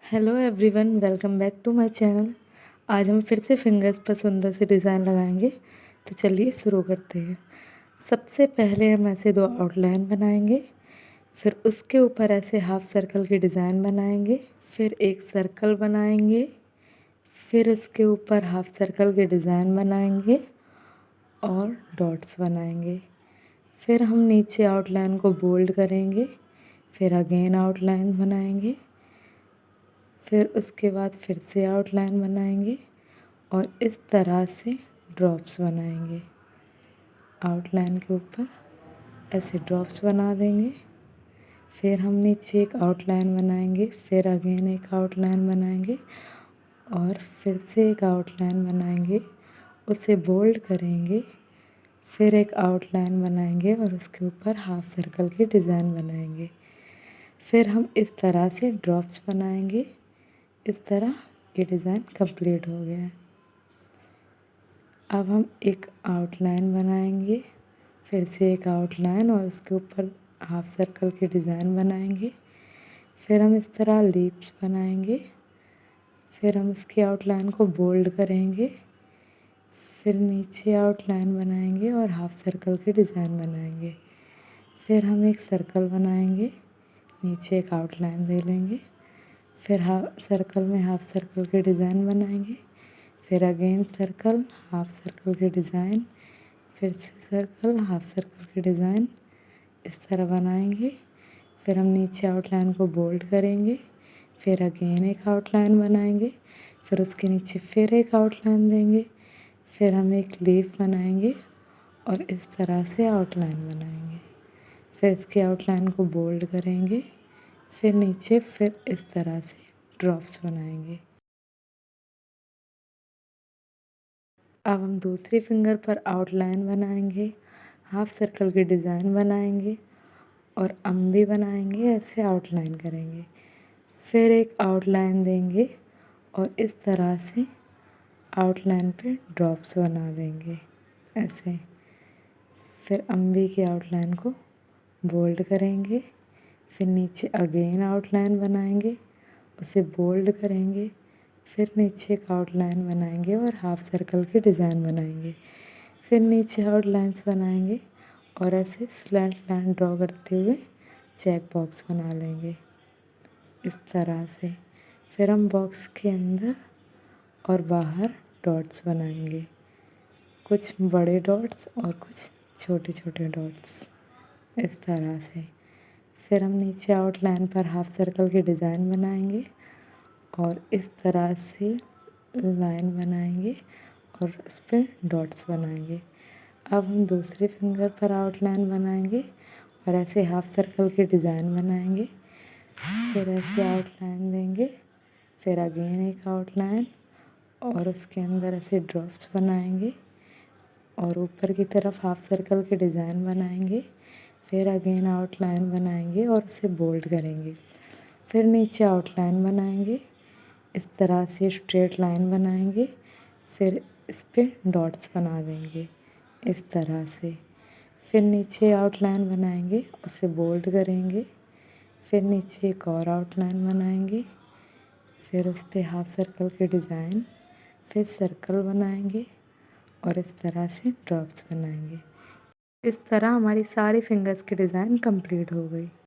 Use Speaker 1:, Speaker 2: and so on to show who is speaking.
Speaker 1: Hello everyone, welcome back to my channel. आज हम फिर से फिंगर्स पर सुंदर से डिज़ाइन लगाएंगे। तो चलिए शुरू करते हैं। सबसे पहले हम ऐसे दो आउटलाइन बनाएंगे, फिर उसके ऊपर ऐसे हाफ सर्कल की डिज़ाइन बनाएंगे, फिर एक सर्कल बनाएंगे, फिर इसके ऊपर हाफ सर्कल की डिज़ाइन बनाएंगे और डॉट्स बनाएंगे। फिर हम नीचे आउटलाइन को बोल्ड करेंगे, फिर अगेन आउटलाइन बनाएंगे, फिर उसके बाद फिर से आउटलाइन बनाएंगे और इस तरह से ड्रॉप्स बनाएंगे। आउटलाइन के ऊपर ऐसे ड्रॉप्स बना देंगे। फिर हम नीचे एक आउटलाइन बनाएंगे, फिर अगेन एक आउटलाइन बनाएंगे और फिर से एक आउटलाइन बनाएंगे, उसे बोल्ड करेंगे, फिर एक आउटलाइन बनाएंगे और उसके ऊपर हाफ सर्कल की डिज़ाइन बनाएंगे। फिर हम इस तरह से ड्रॉप्स बनाएंगे। इस तरह ये डिज़ाइन कंप्लीट हो गया है। अब हम एक आउटलाइन बनाएंगे, फिर से एक आउटलाइन और उसके ऊपर हाफ सर्कल की डिज़ाइन बनाएंगे। फिर हम इस तरह लीव्स बनाएंगे, फिर हम इसकी आउटलाइन को बोल्ड करेंगे, फिर नीचे आउटलाइन बनाएंगे और हाफ सर्कल की डिज़ाइन बनाएंगे। फिर हम एक सर्कल बनाएंगे, नीचे एक आउटलाइन दे लेंगे, फिर सर्कल में हाफ सर्कल की डिज़ाइन बनाएंगे, फिर अगेन सर्कल, हाफ सर्कल की डिज़ाइन, फिर से सर्कल, हाफ सर्कल की डिज़ाइन, इस तरह बनाएंगे। फिर हम नीचे आउटलाइन को बोल्ड करेंगे, फिर अगेन एक आउटलाइन बनाएंगे, फिर उसके नीचे फिर एक आउटलाइन देंगे, फिर हम एक लीफ बनाएंगे और इस तरह से आउटलाइन बनाएंगे। फिर इसके आउटलाइन को बोल्ड करेंगे, फिर नीचे फिर इस तरह से ड्रॉप्स बनाएंगे। अब हम दूसरी फिंगर पर आउटलाइन बनाएंगे, हाफ सर्कल की डिज़ाइन बनाएंगे और अम्बी बनाएंगे, ऐसे आउटलाइन करेंगे। फिर एक आउटलाइन देंगे और इस तरह से आउटलाइन पे ड्रॉप्स बना देंगे ऐसे। फिर अम्बी की आउटलाइन को बोल्ड करेंगे, फिर नीचे अगेन आउटलाइन बनाएंगे, उसे बोल्ड करेंगे, फिर नीचे एक आउटलाइन बनाएंगे और हाफ सर्कल की डिज़ाइन बनाएंगे। फिर नीचे आउटलाइंस बनाएंगे और ऐसे स्लैंट लाइन ड्रॉ करते हुए चेक बॉक्स बना लेंगे इस तरह से। फिर हम बॉक्स के अंदर और बाहर डॉट्स बनाएंगे, कुछ बड़े डॉट्स और कुछ छोटे छोटे डॉट्स इस तरह से। फिर हम नीचे आउटलाइन पर हाफ सर्कल की डिज़ाइन बनाएंगे और इस तरह से लाइन बनाएंगे और उस पर डॉट्स बनाएंगे। अब हम दूसरे फिंगर पर आउटलाइन बनाएंगे और ऐसे हाफ सर्कल की डिज़ाइन बनाएंगे, फिर ऐसे आउटलाइन देंगे, फिर अगेन एक आउटलाइन और उसके अंदर ऐसे ड्रॉप्स बनाएंगे और ऊपर की तरफ हाफ सर्कल की डिज़ाइन बनाएंगे, फिर अगेन आउटलाइन बनाएंगे और उसे बोल्ड करेंगे। फिर नीचे आउटलाइन बनाएंगे, इस तरह से स्ट्रेट लाइन बनाएंगे, फिर इस पर डॉट्स बना देंगे इस तरह से। फिर नीचे आउटलाइन बनाएंगे, उसे बोल्ड करेंगे, फिर नीचे एक और आउटलाइन बनाएंगे, फिर उस पर हाफ सर्कल की डिज़ाइन, फिर सर्कल बनाएंगे और इस तरह से ड्रॉप्स बनाएंगे। इस तरह हमारी सारी फिंगर्स की डिज़ाइन कंप्लीट हो गई।